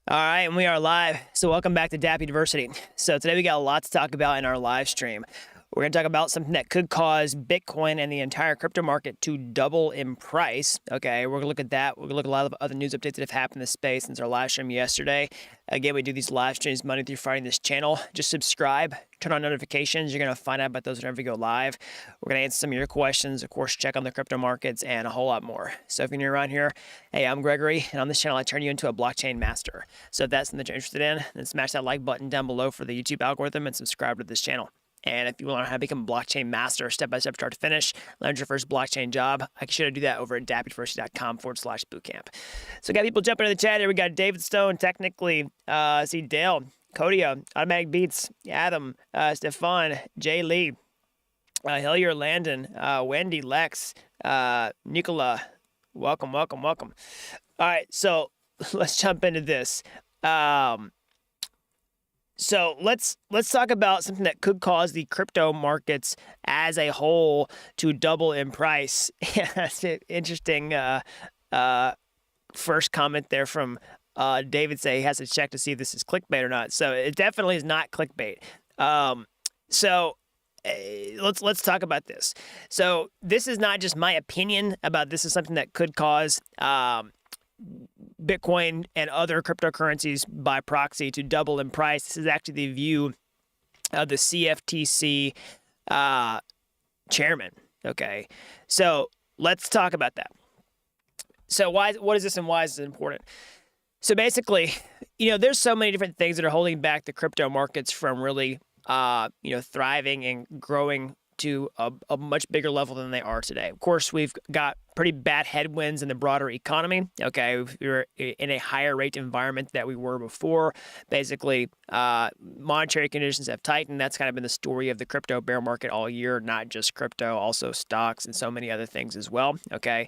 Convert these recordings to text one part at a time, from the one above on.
All right, and we are live. So welcome back to DAP University. So today we got a lot to talk about in our live stream. We're going to talk about something that could cause Bitcoin and the entire crypto market to double in price. Okay, we're going to look at that. We're going to look at a lot of other news updates that have happened in this space since our live stream yesterday. Again, we do these live streams Monday through Friday in this channel. Just subscribe, turn on notifications. You're going to find out about those whenever we go live. We're going to answer some of your questions, of course, check on the crypto markets, and a whole lot more. So if you're new around here, hey, I'm Gregory, and on this channel, I turn you into a blockchain master. So if that's something that you're interested in, then smash that like button down below for the YouTube algorithm and subscribe to this channel. And if you want to learn how to become a blockchain master, step-by-step start to finish, learn your first blockchain job, I should do that over at dapuniversity.com/bootcamp. So we got people jumping in the chat here. We got David Stone, technically, see Dale, Kodia, Automatic Beats, Adam, Stefan, Jay Lee, Hillier Landon, Wendy, Lex, Nicola. Welcome. All right, so let's jump into this. So let's talk about something that could cause the crypto markets as a whole to double in price. That's an interesting first comment there from David. Say he has to check to see if this is clickbait or not. So it definitely is not clickbait. Let's talk about this. So this is not just my opinion about this. Is something that could cause Bitcoin and other cryptocurrencies by proxy to double in price. This is actually the view of the CFTC chairman. Okay, so let's talk about that. So what is this and why is this important? So basically, there's so many different things that are holding back the crypto markets from really, thriving and growing to a much bigger level than they are today. Of course, we've got pretty bad headwinds in the broader economy. Okay, we're in a higher rate environment that we were before. Basically, monetary conditions have tightened. That's kind of been the story of the crypto bear market all year, not just crypto, also stocks and so many other things as well. Okay,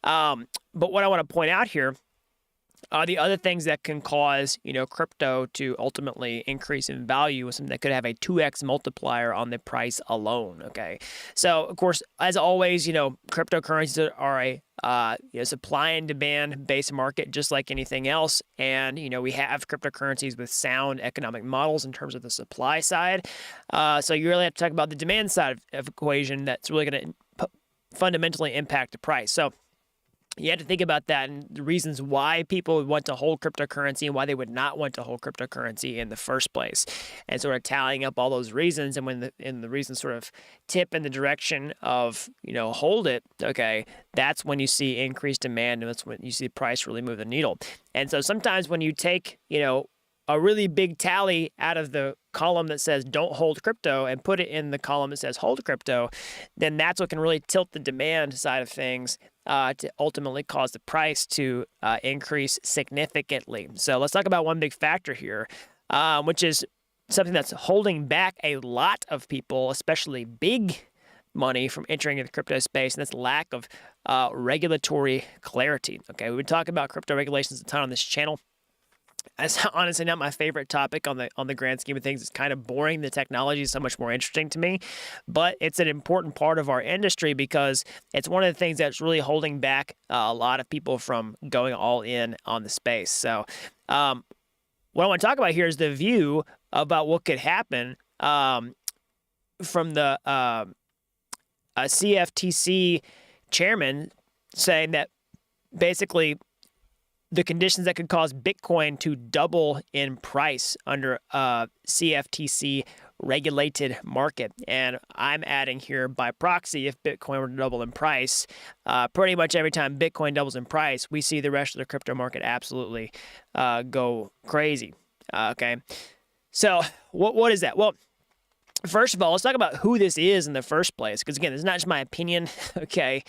but what I want to point out here are the other things that can cause, crypto to ultimately increase in value, something that could have a 2x multiplier on the price alone. Okay, so of course, as always, cryptocurrencies are a supply and demand based market, just like anything else. And we have cryptocurrencies with sound economic models in terms of the supply side. So you really have to talk about the demand side of equation that's really going to fundamentally impact the price. So you have to think about that and the reasons why people would want to hold cryptocurrency and why they would not want to hold cryptocurrency in the first place, and sort of tallying up all those reasons. And when the reasons sort of tip in the direction of hold it, okay, that's when you see increased demand, and that's when you see the price really move the needle. And so sometimes when you take a really big tally out of the column that says don't hold crypto and put it in the column that says hold crypto, then that's what can really tilt the demand side of things to ultimately cause the price to increase significantly. So let's talk about one big factor here, which is something that's holding back a lot of people, especially big money, from entering the crypto space, and that's lack of regulatory clarity. Okay, we've been talking about crypto regulations a ton on this channel. That's honestly not my favorite topic on the grand scheme of things. It's kind of boring. The technology is so much more interesting to me, but it's an important part of our industry because it's one of the things that's really holding back a lot of people from going all in on the space. So what I want to talk about here is the view about what could happen from the CFTC chairman, saying that basically the conditions that could cause Bitcoin to double in price under a CFTC regulated market. And I'm adding here by proxy, if Bitcoin were to double in price, pretty much every time Bitcoin doubles in price, we see the rest of the crypto market absolutely go crazy. Okay, so what is that? Well, first of all, let's talk about who this is in the first place, because again, this is not just my opinion. Okay,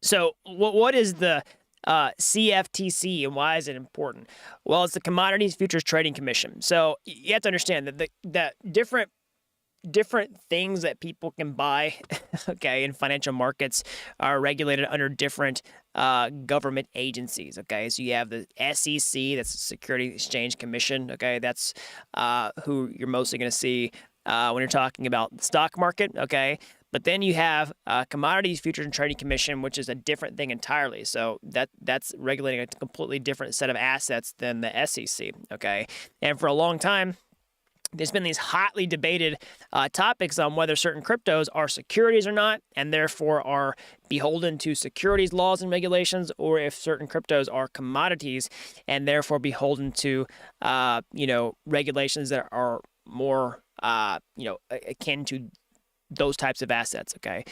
so what is the CFTC and why is it important? Well, it's the Commodities Futures Trading Commission. So you have to understand that different things that people can buy, okay, in financial markets are regulated under different government agencies. Okay, so you have the SEC, that's the Security Exchange Commission. Okay, that's who you're mostly going to see when you're talking about the stock market. Okay, But then you have Commodities Futures and Trading Commission, which is a different thing entirely. So that's regulating a completely different set of assets than the SEC. Okay, and for a long time, there's been these hotly debated topics on whether certain cryptos are securities or not, and therefore are beholden to securities laws and regulations, or if certain cryptos are commodities and therefore beholden to, regulations that are more, akin to those types of assets. Okay.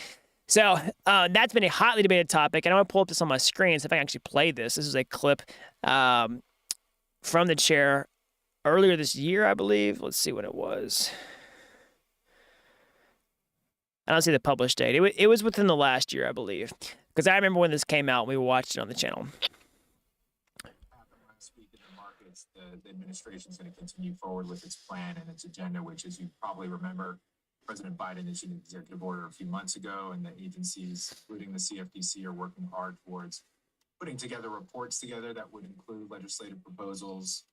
So that's been a hotly debated topic, and I want to pull up this on my screen so if I can actually play this. This is a clip from the chair earlier this year, I believe. Let's see when it was. I don't see the published date. It was within the last year, I believe, because I remember when this came out. We watched it on the channel. Last week in the markets, the administration is going to continue forward with its plan and its agenda, which, as you probably remember, President Biden issued an executive order a few months ago, and the agencies, including the CFTC, are working hard towards putting together reports that would include legislative proposals,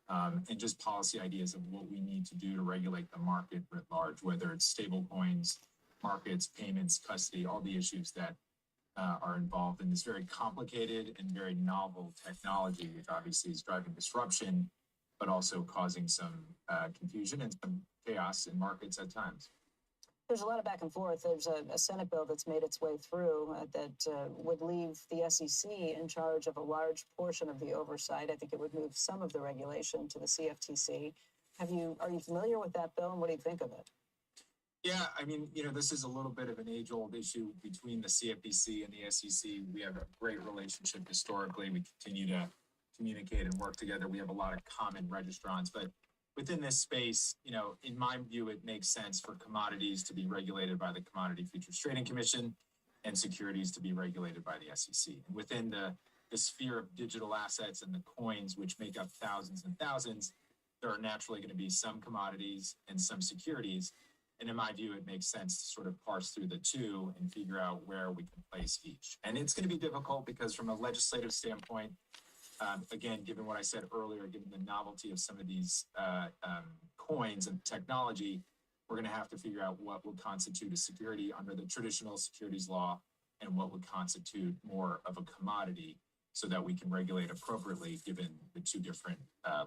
and just policy ideas of what we need to do to regulate the market writ large, whether it's stable coins, markets, payments, custody, all the issues that are involved in this very complicated and very novel technology, which obviously is driving disruption, but also causing some confusion and some chaos in markets at times. There's a lot of back and forth. There's a Senate bill that's made its way through that would leave the SEC in charge of a large portion of the oversight. I think it would move some of the regulation to the CFTC. Are you familiar with that bill, and what do you think of it? Yeah, I mean, this is a little bit of an age-old issue between the CFTC and the SEC. We have a great relationship historically. We continue to communicate and work together. We have a lot of common registrants, but within this space, in my view, it makes sense for commodities to be regulated by the Commodity Futures Trading Commission and securities to be regulated by the SEC. And within the sphere of digital assets and the coins, which make up thousands and thousands, there are naturally going to be some commodities and some securities. And in my view, it makes sense to sort of parse through the two and figure out where we can place each. And it's going to be difficult because from a legislative standpoint, again, given what I said earlier, given the novelty of some of these coins and technology, we're going to have to figure out what would constitute a security under the traditional securities law and what would constitute more of a commodity so that we can regulate appropriately given the two different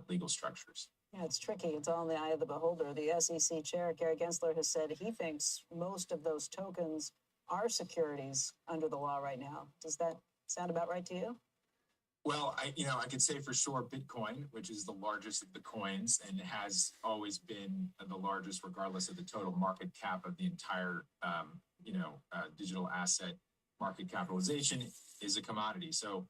legal structures. Yeah, it's tricky. It's all in the eye of the beholder. The SEC chair, Gary Gensler, has said he thinks most of those tokens are securities under the law right now. Does that sound about right to you? Well, I could say for sure Bitcoin, which is the largest of the coins and has always been the largest regardless of the total market cap of the entire, digital asset market capitalization, is a commodity. So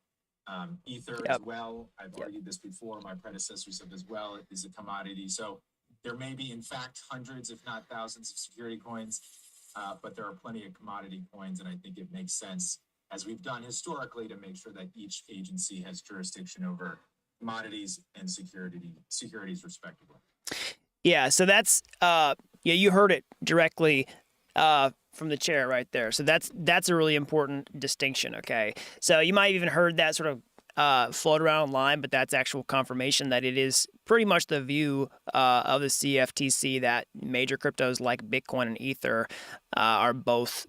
Ether as well, I've argued this before, my predecessors have as well, is a commodity. So there may be, in fact, hundreds, if not thousands of security coins, but there are plenty of commodity coins, and I think it makes sense, as we've done historically, to make sure that each agency has jurisdiction over commodities and securities respectively. Yeah, so that's you heard it directly from the chair right there. So that's a really important distinction. Okay, so you might have even heard that sort of float around online, but that's actual confirmation that it is pretty much the view of the CFTC that major cryptos like Bitcoin and Ether are both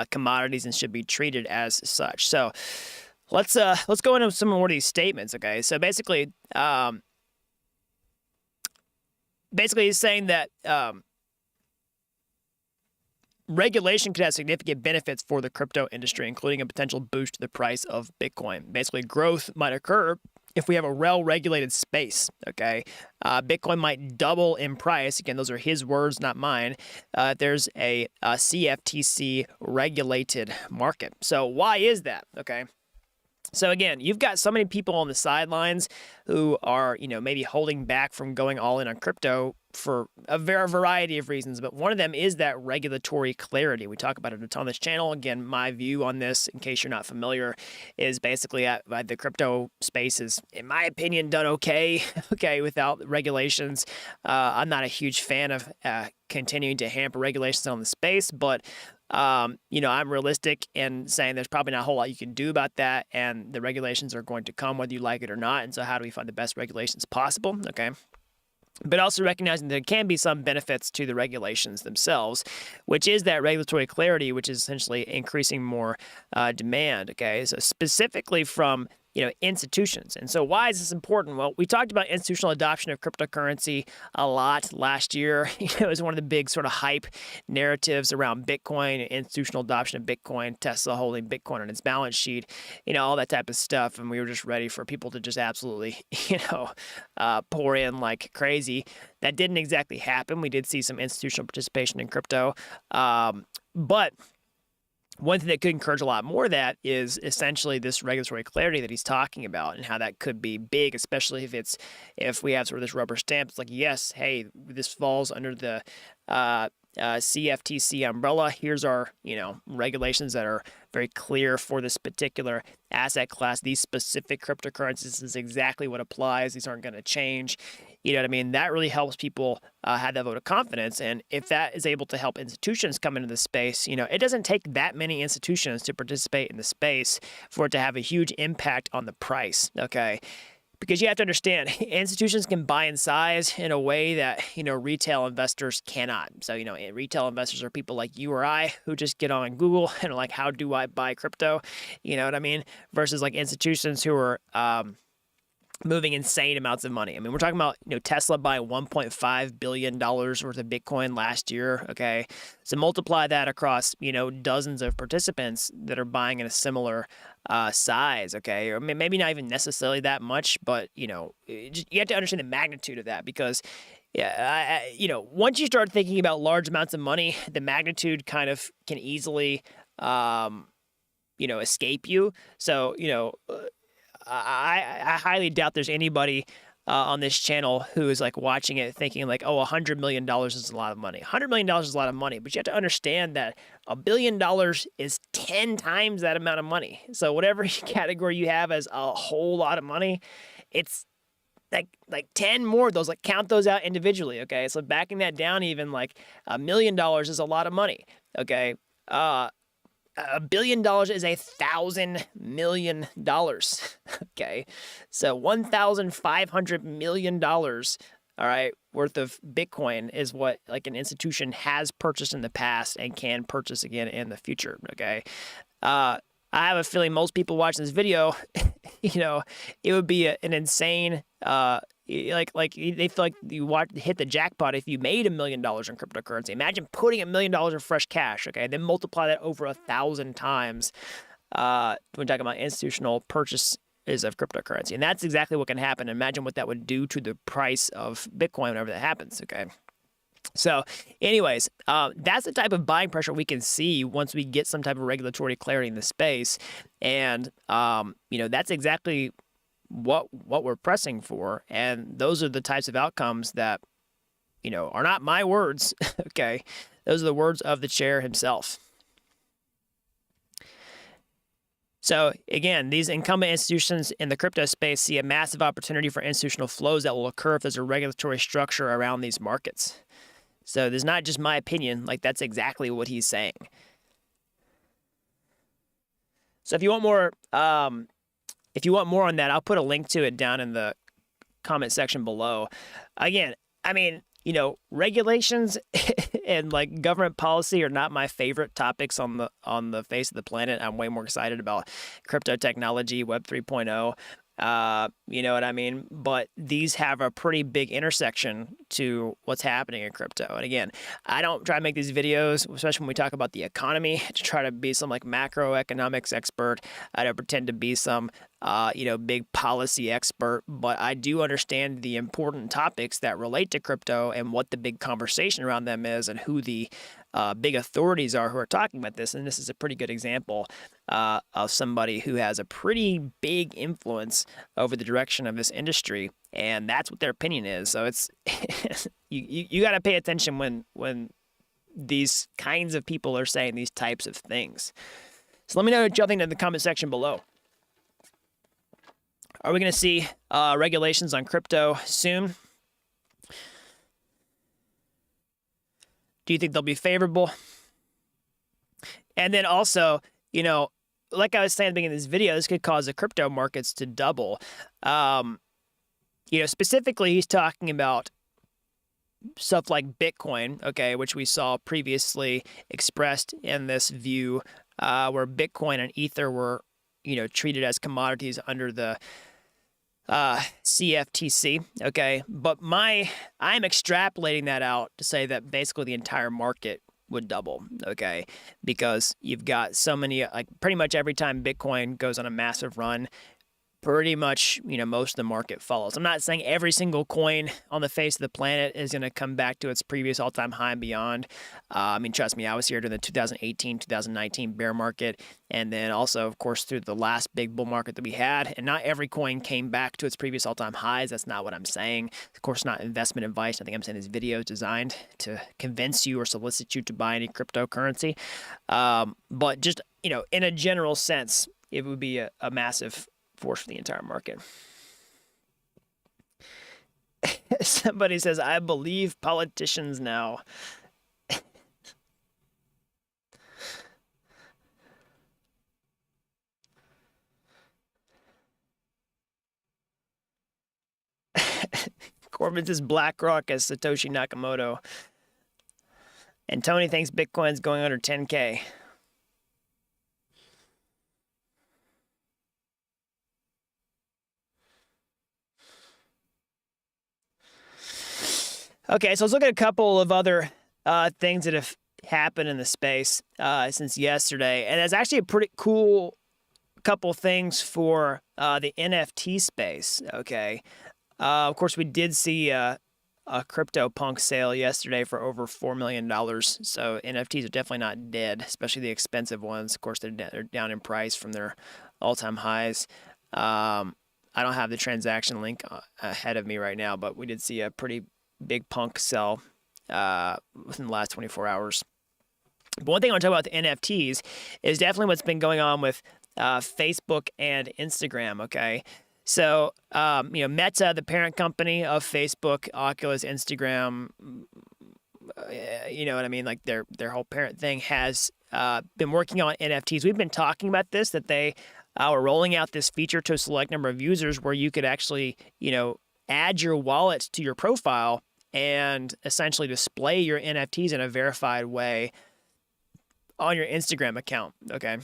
commodities and should be treated as such. So let's go into some more of these statements. Okay, so basically he's saying that regulation could have significant benefits for the crypto industry, including a potential boost to the price of Bitcoin. Basically, growth might occur if we have a well-regulated space, okay? Bitcoin might double in price. Again, those are his words, not mine. There's a CFTC regulated market. So why is that, okay? So again, you've got so many people on the sidelines who are, maybe holding back from going all in on crypto for a variety of reasons, but one of them is that regulatory clarity. We talk about it a ton on this channel. Again, my view on this, in case you're not familiar, is basically the crypto space is, in my opinion, done okay, without regulations. I'm not a huge fan of continuing to hamper regulations on the space, but I'm realistic in saying there's probably not a whole lot you can do about that, and the regulations are going to come whether you like it or not. And so how do we find the best regulations possible? Okay. but also recognizing there can be some benefits to the regulations themselves, which is that regulatory clarity, which is essentially increasing more demand. Okay, so specifically from institutions. And so why is this important? Well, we talked about institutional adoption of cryptocurrency a lot last year. It was one of the big sort of hype narratives around Bitcoin, institutional adoption of Bitcoin, Tesla holding Bitcoin on its balance sheet, all that type of stuff. And we were just ready for people to just absolutely, pour in like crazy. That didn't exactly happen. We did see some institutional participation in crypto. But one thing that could encourage a lot more of that is essentially this regulatory clarity that he's talking about, and how that could be big, especially if we have sort of this rubber stamp. It's like, yes, hey, this falls under the CFTC umbrella. Here's our regulations that are very clear for this particular asset class. These specific cryptocurrencies, this is exactly what applies. These aren't going to change. You know what I mean? That really helps people have that vote of confidence. And if that is able to help institutions come into the space, it doesn't take that many institutions to participate in the space for it to have a huge impact on the price. Okay. Because you have to understand, institutions can buy in size in a way that, retail investors cannot. So, retail investors are people like you or I who just get on Google and are like, how do I buy crypto? You know what I mean? Versus like institutions who are moving insane amounts of money. I mean, we're talking about, Tesla buying $1.5 billion worth of Bitcoin last year. Okay. So multiply that across, dozens of participants that are buying in a similar size. Okay. Or maybe not even necessarily that much, but, you have to understand the magnitude of that, because once you start thinking about large amounts of money, the magnitude kind of can easily, escape you. So, I highly doubt there's anybody on this channel who is like watching it thinking like, oh, $100 million is a lot of money. $100 million is a lot of money, but you have to understand that $1 billion is 10 times that amount of money. So whatever category you have as a whole lot of money, it's like 10 more of those, like count those out individually. Okay. So backing that down, even like $1 million is a lot of money. Okay. $1 billion is $1,000 million. Okay. So $1,500 million, all right, worth of Bitcoin is what like an institution has purchased in the past and can purchase again in the future. Okay. I have a feeling most people watching this video, it would be an insane, like they feel like you hit the jackpot if you made $1 million in cryptocurrency. Imagine putting $1 million in fresh cash. Okay, then multiply that over 1,000 times when talking about institutional purchases of cryptocurrency, and that's exactly what can happen. Imagine what that would do to the price of Bitcoin whenever that happens. Okay. So anyways, that's the type of buying pressure we can see once we get some type of regulatory clarity in the space. And, that's exactly what we're pressing for. And those are the types of outcomes that, are not my words. Okay. Those are the words of the chair himself. So again, these incumbent institutions in the crypto space see a massive opportunity for institutional flows that will occur if there's a regulatory structure around these markets. So there's not just my opinion, like that's exactly what he's saying. So if you want more on that, I'll put a link to it down in the comment section below. Again, I mean, regulations and like government policy are not my favorite topics on the face of the planet. I'm way more excited about crypto technology, Web 3.0. You know what I mean? But these have a pretty big intersection to what's happening in crypto. And again, I don't try to make these videos, especially when we talk about the economy, to try to be some like macroeconomics expert. I don't pretend to be some, big policy expert, but I do understand the important topics that relate to crypto and what the big conversation around them is and who the big authorities are who are talking about this. And this is a pretty good example of somebody who has a pretty big influence over the direction of this industry, and that's what their opinion is. So it's you got to pay attention when these kinds of people are saying these types of things. So let me know what y'all think in the comment section below. Are we going to see regulations on crypto soon? Do you think they'll be favorable? And then also, like I was saying at the beginning of this video, this could cause the crypto markets to double. Specifically, he's talking about stuff like Bitcoin, okay, which we saw previously expressed in this view, where Bitcoin and Ether were, treated as commodities under the CFTC, okay, but I'm extrapolating that out to say that basically the entire market would double, okay, because you've got so many, like pretty much every time Bitcoin goes on a massive run, pretty much, most of the market follows. I'm not saying every single coin on the face of the planet is going to come back to its previous all-time high and beyond. I mean, trust me, I was here during the 2018, 2019 bear market, and then also, of course, through the last big bull market that we had, and not every coin came back to its previous all-time highs. That's not what I'm saying. Of course, not investment advice. I think I'm saying this video is designed to convince you or solicit you to buy any cryptocurrency. But just, in a general sense, it would be a massive force for the entire market. Somebody says, I believe politicians now. Corbin says BlackRock as Satoshi Nakamoto. And Tony thinks Bitcoin's going under 10K. Okay, so let's look at a couple of other things that have happened in the space since yesterday. And it's actually a pretty cool couple things for the NFT space, okay? Of course, we did see a CryptoPunk sale yesterday for over $4 million. So NFTs are definitely not dead, especially the expensive ones. Of course, they're down in price from their all-time highs. I don't have the transaction link ahead of me right now, but we did see a pretty big punk sell within the last 24 hours. But one thing I want to talk about the NFTs is definitely what's been going on with Facebook and Instagram, okay? So, Meta, the parent company of Facebook, Oculus, Instagram, you know what I mean? Like their whole parent thing has been working on NFTs. We've been talking about this, that they were rolling out this feature to a select number of users where you could actually, add your wallet to your profile and essentially display your NFTs in a verified way on your Instagram account, okay?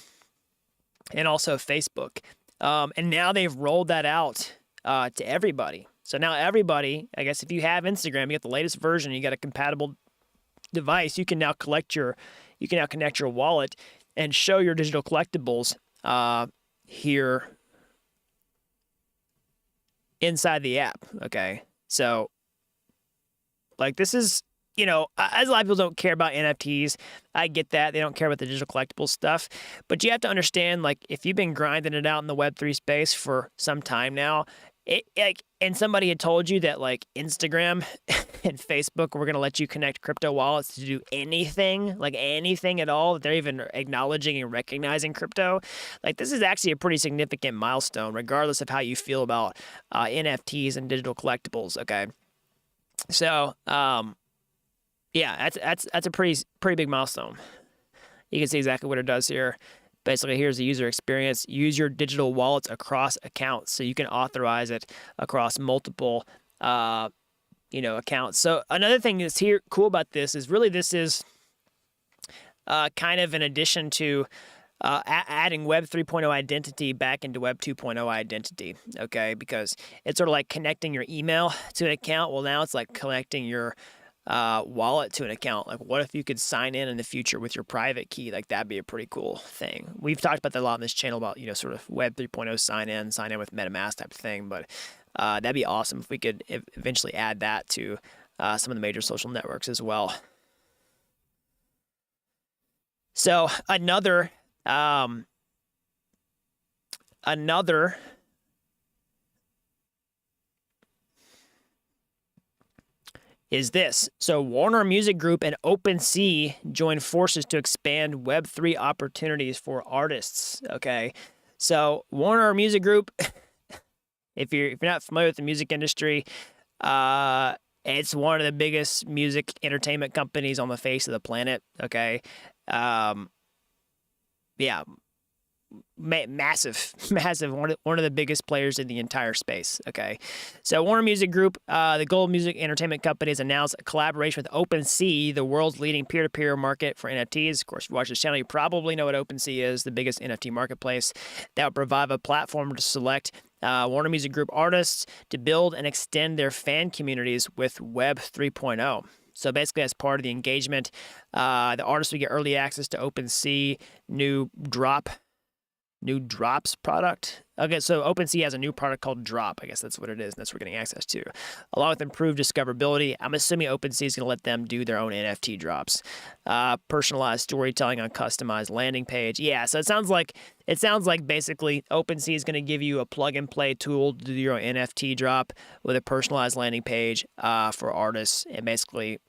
And also Facebook. And now they've rolled that out to everybody. So now everybody, I guess if you have Instagram, you get the latest version, you got a compatible device, you can now connect your wallet and show your digital collectibles here inside the app, okay? So, like, this is, as a lot of people don't care about NFTs, I get that. They don't care about the digital collectibles stuff. But you have to understand, like, if you've been grinding it out in the Web3 space for some time now, and somebody had told you that, like, Instagram and Facebook were going to let you connect crypto wallets to do anything, like anything at all, that they're even acknowledging and recognizing crypto, like, this is actually a pretty significant milestone, regardless of how you feel about NFTs and digital collectibles, okay? So, yeah, that's a pretty big milestone. You can see exactly what it does here. Basically, here's the user experience. Use your digital wallets across accounts, so you can authorize it across multiple, accounts. So another thing that's here cool about this is really this is kind of an addition to adding Web 3.0 identity back into Web 2.0 identity, okay? Because it's sort of like connecting your email to an account. Well, now it's like connecting your wallet to an account. Like, what if you could sign in the future with your private key? Like, that'd be a pretty cool thing. We've talked about that a lot on this channel about, sort of Web 3.0 sign in with MetaMask type of thing. But that'd be awesome if we could eventually add that to some of the major social networks as well. So another is this. So Warner Music Group and OpenSea joined forces to expand Web3 opportunities for artists, okay? So Warner Music Group, if you're not familiar with the music industry, it's one of the biggest music entertainment companies on the face of the planet, okay? Yeah. massive, massive, one of the biggest players in the entire space. Okay, so Warner Music Group, the global music entertainment company, has announced a collaboration with OpenSea, the world's leading peer-to-peer market for NFTs. Of course, if you watch this channel, you probably know what OpenSea is, the biggest NFT marketplace that will provide a platform to select Warner Music Group artists to build and extend their fan communities with Web 3.0. So basically, as part of the engagement, the artists will get early access to OpenSea new drops product. Okay, so OpenSea has a new product called Drop. I guess that's what it is, and that's what we're getting access to, along with improved discoverability. I'm assuming OpenSea is going to let them do their own NFT drops, personalized storytelling on customized landing page. Yeah, so it sounds like basically OpenSea is going to give you a plug and play tool to do your own NFT drop with a personalized landing page for artists, and basically,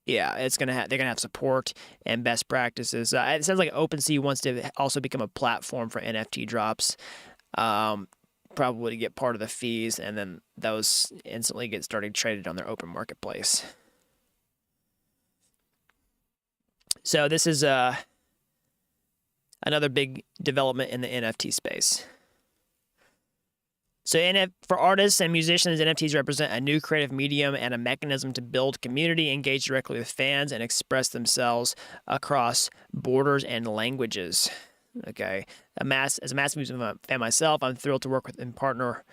yeah, they're gonna have support and best practices. It sounds like OpenSea wants to also become a platform for NFT drops, probably to get part of the fees, and then those instantly get started traded on their open marketplace. So this is another big development in the NFT space. So for artists and musicians, NFTs represent a new creative medium and a mechanism to build community, engage directly with fans, and express themselves across borders and languages. Okay, as a massive music fan myself, I'm thrilled to work with and partner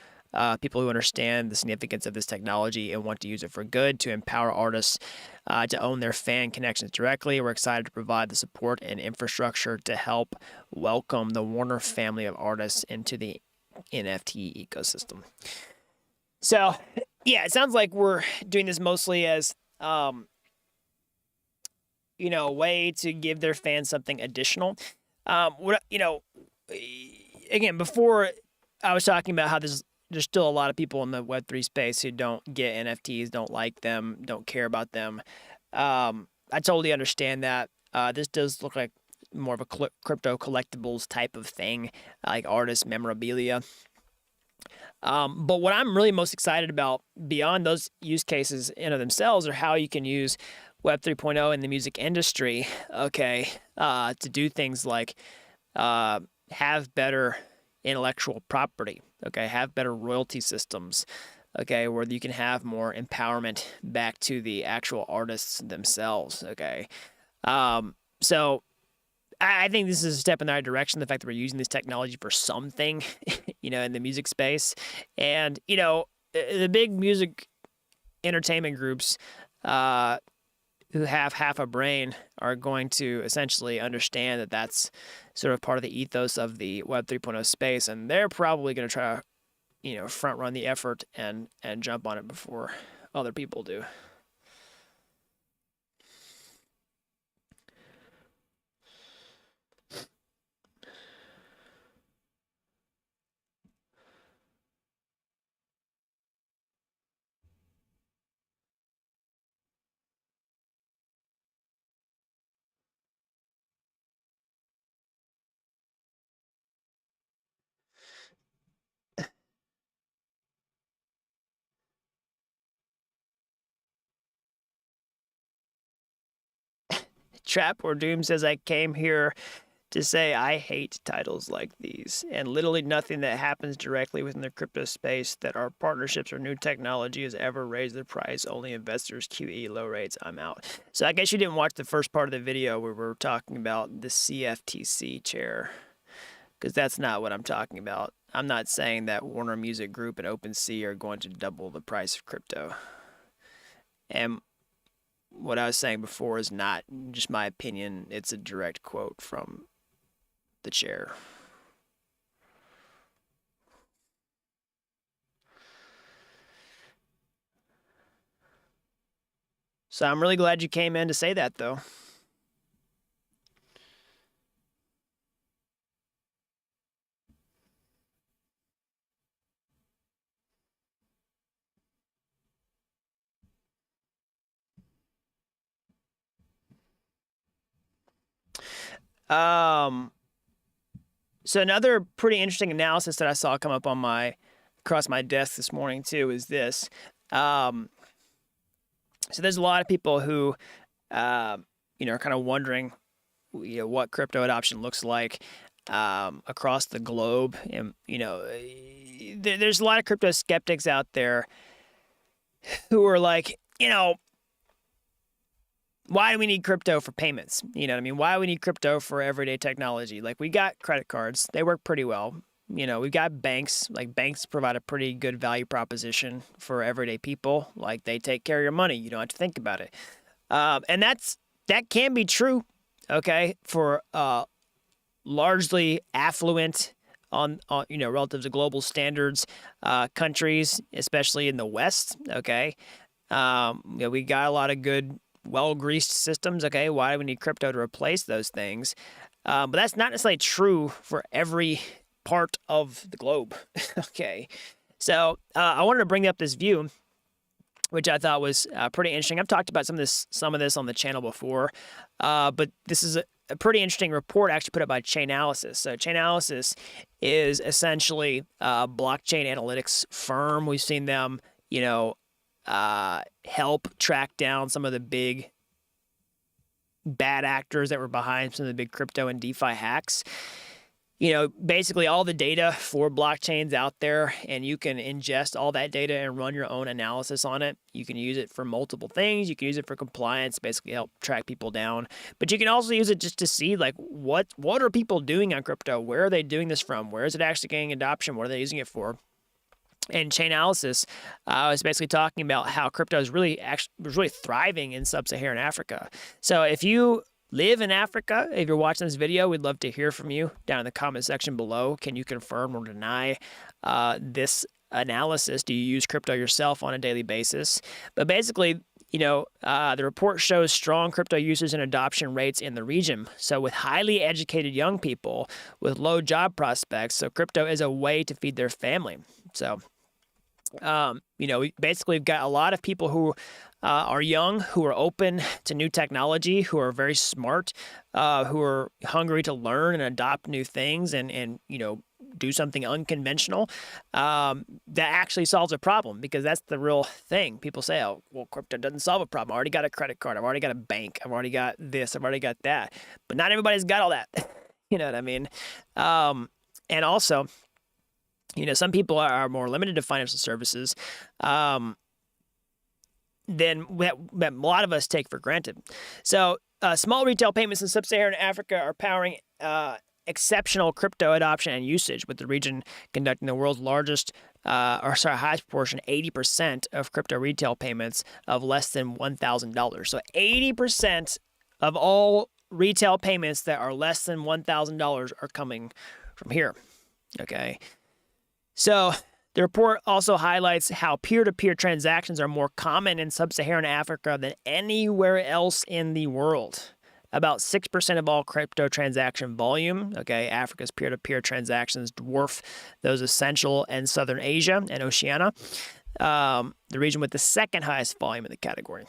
people who understand the significance of this technology and want to use it for good to empower artists to own their fan connections directly. We're excited to provide the support and infrastructure to help welcome the Warner family of artists into the NFT ecosystem. So, yeah, it sounds like we're doing this mostly as, a way to give their fans something additional. Again, before I was talking about how there's still a lot of people in the Web3 space who don't get NFTs, don't like them, don't care about them. I totally understand that. This does look like more of a crypto collectibles type of thing, like artist memorabilia. But what I'm really most excited about beyond those use cases in of themselves are how you can use Web 3.0 in the music industry, okay, to do things like have better intellectual property, okay, have better royalty systems, okay, where you can have more empowerment back to the actual artists themselves, okay. So I think this is a step in the right direction, the fact that we're using this technology for something, in the music space. And, the big music entertainment groups who have half a brain are going to essentially understand that that's sort of part of the ethos of the Web 3.0 space. And they're probably going to try to, front run the effort and jump on it before other people do. Trap or Doom says, I came here to say I hate titles like these, and literally nothing that happens directly within the crypto space that our partnerships or new technology has ever raised the price. Only investors, QE, low rates, I'm out. So I guess you didn't watch the first part of the video where we're talking about the CFTC chair, because that's not what I'm talking about. I'm not saying that Warner Music Group and OpenSea are going to double the price of crypto. And what I was saying before is not just my opinion. It's a direct quote from the chair. So I'm really glad you came in to say that, though. So another pretty interesting analysis that I saw come up on across my desk this morning too is this. So there's a lot of people who, are kind of wondering what crypto adoption looks like across the globe. And there's a lot of crypto skeptics out there who are like, why do we need crypto for payments? You know what I mean? Why do we need crypto for everyday technology? Like, we got credit cards. They work pretty well. We've got banks. Like, banks provide a pretty good value proposition for everyday people. Like, they take care of your money. You don't have to think about it. And that can be true, okay, for largely affluent on relative to global standards countries, especially in the West, okay? We got a lot of good, well-greased systems, okay? Why do we need crypto to replace those things? But that's not necessarily true for every part of the globe, okay? So I wanted to bring up this view, which I thought was pretty interesting. I've talked about some of this on the channel before, but this is a pretty interesting report actually put up by Chainalysis. So Chainalysis is essentially a blockchain analytics firm. We've seen them, help track down some of the big bad actors that were behind some of the big crypto and DeFi hacks. Basically all the data for blockchains out there, and you can ingest all that data and run your own analysis on it. You can use it for multiple things. You can use it for compliance, basically help track people down. But you can also use it just to see, like, what are people doing on crypto? Where are they doing this from? Where is it actually getting adoption? What are they using it for? And Chainalysis is basically talking about how crypto is really thriving in sub-Saharan Africa. So if you live in Africa, if you're watching this video, we'd love to hear from you down in the comment section below. Can you confirm or deny this analysis? Do you use crypto yourself on a daily basis? But basically, the report shows strong crypto users and adoption rates in the region. So with highly educated young people with low job prospects, so crypto is a way to feed their family. So, we've got a lot of people who are young, who are open to new technology, who are very smart, who are hungry to learn and adopt new things and do something unconventional that actually solves a problem, because that's the real thing. People say, oh, well, crypto doesn't solve a problem. I already got a credit card. I've already got a bank. I've already got this. I've already got that. But not everybody's got all that. You know what I mean? And also, some people are more limited to financial services than that a lot of us take for granted. So small retail payments in sub-Saharan Africa are powering exceptional crypto adoption and usage, with the region conducting the world's highest proportion, 80% of crypto retail payments of less than $1,000. So 80% of all retail payments that are less than $1,000 are coming from here, okay? So the report also highlights how peer-to-peer transactions are more common in sub-Saharan Africa than anywhere else in the world. About 6% of all crypto transaction volume, okay, Africa's peer-to-peer transactions dwarf those essential in Southern Asia and Oceania, the region with the second highest volume in the category.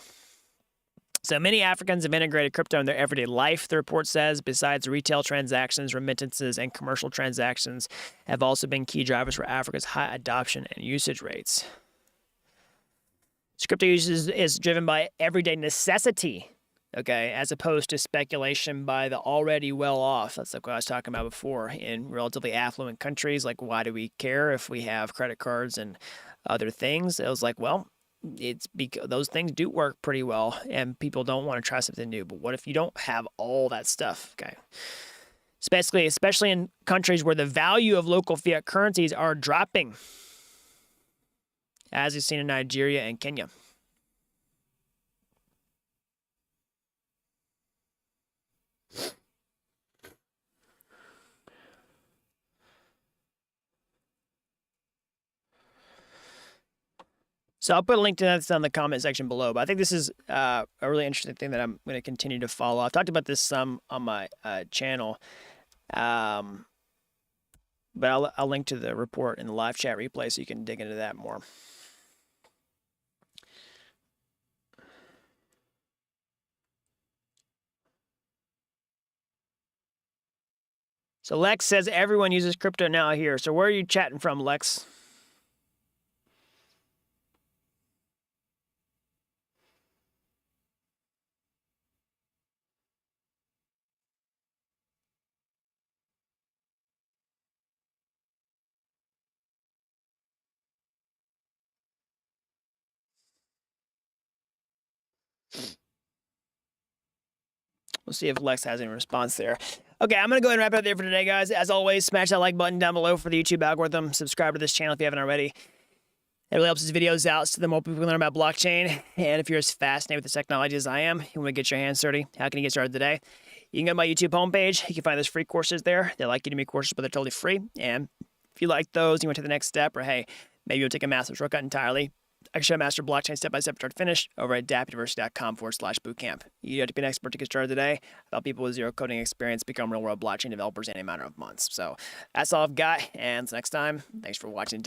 So many Africans have integrated crypto in their everyday life, the report says. Besides retail transactions, remittances, and commercial transactions have also been key drivers for Africa's high adoption and usage rates. Crypto usage is driven by everyday necessity, okay, as opposed to speculation by the already well-off. That's like what I was talking about before. In relatively affluent countries, like, why do we care if we have credit cards and other things? It was like, well, it's because those things do work pretty well and people don't want to try something new. But what if you don't have all that stuff? Okay. Especially in countries where the value of local fiat currencies are dropping, as we've seen in Nigeria and Kenya. So I'll put a link to that in the comment section below. But I think this is a really interesting thing that I'm going to continue to follow. I've talked about this some on my channel. But I'll link to the report in the live chat replay so you can dig into that more. So Lex says everyone uses crypto now here. So where are you chatting from, Lex? We'll see if Lex has any response there. Okay, I'm going to go ahead and wrap it up there for today, guys. As always, smash that like button down below for the YouTube algorithm. Subscribe to this channel if you haven't already. It really helps these videos out so the more people can learn about blockchain. And if you're as fascinated with this technology as I am, you want to get your hands dirty, how can you get started today? You can go to my YouTube homepage. You can find those free courses there. They're like Udemy courses, but they're totally free. And if you like those, you want to take the next step, or hey, maybe you'll take a massive shortcut entirely, I can show you master blockchain step-by-step start to finish over at dapuniversity.com/bootcamp. You don't have to be an expert to get started today. I'll help people with zero coding experience become real-world blockchain developers in a matter of months. So that's all I've got. And until next time, thanks for watching.